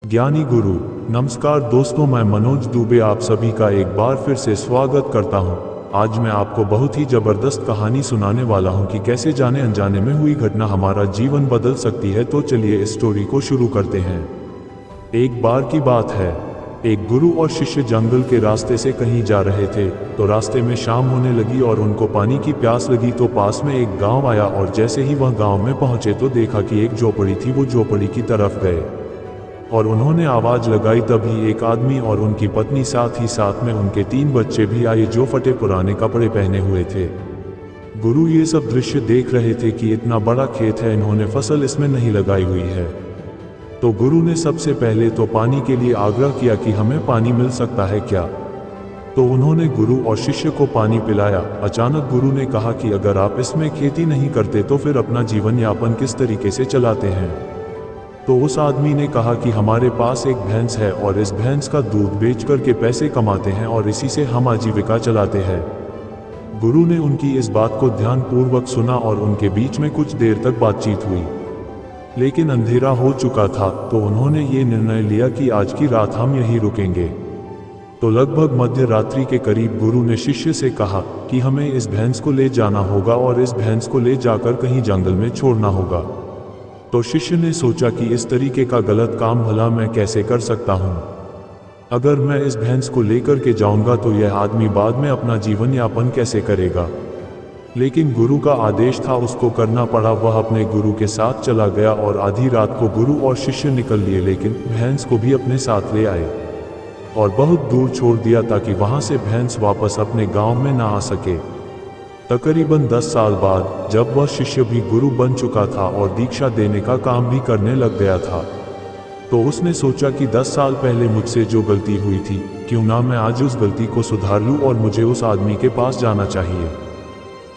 ज्ञानी गुरु। नमस्कार दोस्तों, मैं मनोज दुबे आप सभी का एक बार फिर से स्वागत करता हूं। आज मैं आपको बहुत ही जबरदस्त कहानी सुनाने वाला हूं कि कैसे जाने अनजाने में हुई घटना हमारा जीवन बदल सकती है। तो चलिए इस स्टोरी को शुरू करते हैं। एक बार की बात है, एक गुरु और शिष्य जंगल के रास्ते से कहीं जा रहे थे। तो रास्ते में शाम होने लगी और उनको पानी की प्यास लगी। तो पास में एक गांव आया और जैसे ही वह गांव में पहुंचे तो देखा कि एक झोपड़ी थी। वो झोपड़ी की तरफ गए और उन्होंने आवाज लगाई। तभी एक आदमी और उनकी पत्नी, साथ ही साथ में उनके 3 बच्चे भी आए जो फटे पुराने कपड़े पहने हुए थे। गुरु ये सब दृश्य देख रहे थे कि इतना बड़ा खेत है, इन्होंने फसल इसमें नहीं लगाई हुई है। तो गुरु ने सबसे पहले तो पानी के लिए आग्रह किया कि हमें पानी मिल सकता है क्या। तो उन्होंने गुरु और शिष्य को पानी पिलाया। अचानक गुरु ने कहा कि अगर आप इसमें खेती नहीं करते तो फिर अपना जीवन यापन किस तरीके से चलाते हैं। तो उस आदमी ने कहा कि हमारे पास एक भैंस है और इस भैंस का दूध बेच कर के पैसे कमाते हैं और इसी से हम आजीविका चलाते हैं। गुरु ने उनकी इस बात को ध्यानपूर्वक सुना और उनके बीच में कुछ देर तक बातचीत हुई। लेकिन अंधेरा हो चुका था तो उन्होंने ये निर्णय लिया कि आज की रात हम यहीं रुकेंगे। तो लगभग मध्य रात्रि के करीब गुरु ने शिष्य से कहा कि हमें इस भैंस को ले जाना होगा और इस भैंस को ले जाकर कहीं जंगल में छोड़ना होगा। तो शिष्य ने सोचा कि इस तरीके का गलत काम भला मैं कैसे कर सकता हूँ। अगर मैं इस भैंस को लेकर के जाऊंगा तो यह आदमी बाद में अपना जीवन यापन कैसे करेगा। लेकिन गुरु का आदेश था, उसको करना पड़ा। वह अपने गुरु के साथ चला गया और आधी रात को गुरु और शिष्य निकल लिए, लेकिन भैंस को भी अपने साथ ले आए और बहुत दूर छोड़ दिया ताकि वहां से भैंस वापस अपने गांव में ना आ सके। तकरीबन 10 साल बाद जब वह शिष्य भी गुरु बन चुका था और दीक्षा देने का काम भी करने लग गया था, तो उसने सोचा कि 10 साल पहले मुझसे जो गलती हुई थी, क्यों ना मैं आज उस गलती को सुधार लूं और मुझे उस आदमी के पास जाना चाहिए।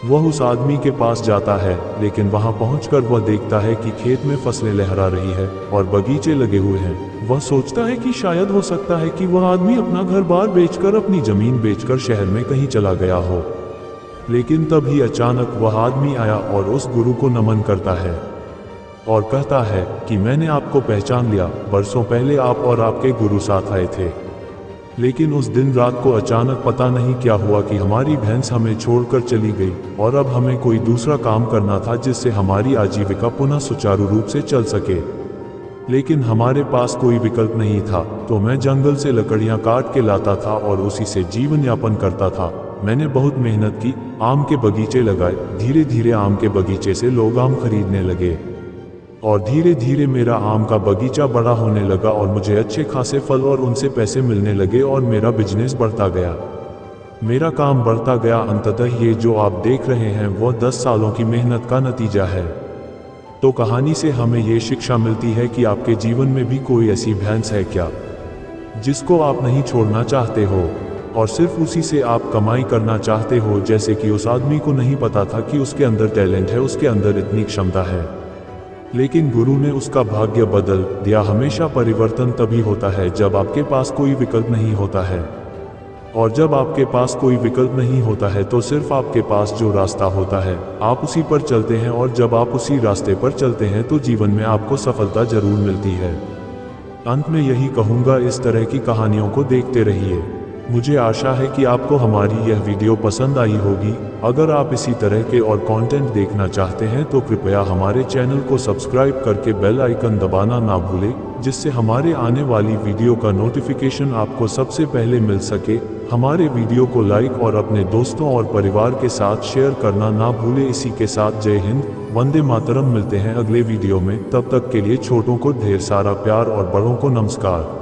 वह उस आदमी के पास जाता है, लेकिन वहां पहुंचकर वह देखता है कि खेत में फसलें लहरा रही है और बगीचे लगे हुए हैं। वह सोचता है कि शायद हो सकता है कि वह आदमी अपना घर बार बेचकर, अपनी जमीन बेचकर शहर में कहीं चला गया हो। लेकिन तभी अचानक वह आदमी आया और उस गुरु को नमन करता है और कहता है कि मैंने आपको पहचान लिया, बरसों पहले आप और आपके गुरु साथ आए थे। लेकिन उस दिन रात को अचानक पता नहीं क्या हुआ कि हमारी भैंस हमें छोड़कर चली गई और अब हमें कोई दूसरा काम करना था जिससे हमारी आजीविका पुनः सुचारू रूप से चल सके। लेकिन हमारे पास कोई विकल्प नहीं था, तो मैं जंगल से लकड़ियां काट के लाता था और उसी से जीवन यापन करता था। मैंने बहुत मेहनत की, आम के बगीचे लगाए। धीरे धीरे आम के बगीचे से लोग आम खरीदने लगे और धीरे धीरे मेरा आम का बगीचा बड़ा होने लगा और मुझे अच्छे खासे फल और उनसे पैसे मिलने लगे और मेरा बिजनेस बढ़ता गया, मेरा काम बढ़ता गया। अंततः ये जो आप देख रहे हैं वह 10 सालों की मेहनत का नतीजा है। तो कहानी से हमें ये शिक्षा मिलती है कि आपके जीवन में भी कोई ऐसी भैंस है क्या जिसको आप नहीं छोड़ना चाहते हो और सिर्फ उसी से आप कमाई करना चाहते हो। जैसे कि उस आदमी को नहीं पता था कि उसके अंदर टैलेंट है, उसके अंदर इतनी क्षमता है, लेकिन गुरु ने उसका भाग्य बदल दिया। हमेशा परिवर्तन तभी होता है जब आपके पास कोई विकल्प नहीं होता है, और जब आपके पास कोई विकल्प नहीं होता है तो सिर्फ आपके पास जो रास्ता होता है आप उसी पर चलते हैं, और जब आप उसी रास्ते पर चलते हैं तो जीवन में आपको सफलता जरूर मिलती है। अंत में यही कहूँगा, इस तरह की कहानियों को देखते रहिए। मुझे आशा है कि आपको हमारी यह वीडियो पसंद आई होगी। अगर आप इसी तरह के और कंटेंट देखना चाहते हैं तो कृपया हमारे चैनल को सब्सक्राइब करके बेल आइकन दबाना ना भूलें, जिससे हमारे आने वाली वीडियो का नोटिफिकेशन आपको सबसे पहले मिल सके। हमारे वीडियो को लाइक और अपने दोस्तों और परिवार के साथ शेयर करना ना भूलें। इसी के साथ जय हिंद, वंदे मातरम। मिलते हैं अगले वीडियो में, तब तक के लिए छोटों को ढेर सारा प्यार और बड़ों को नमस्कार।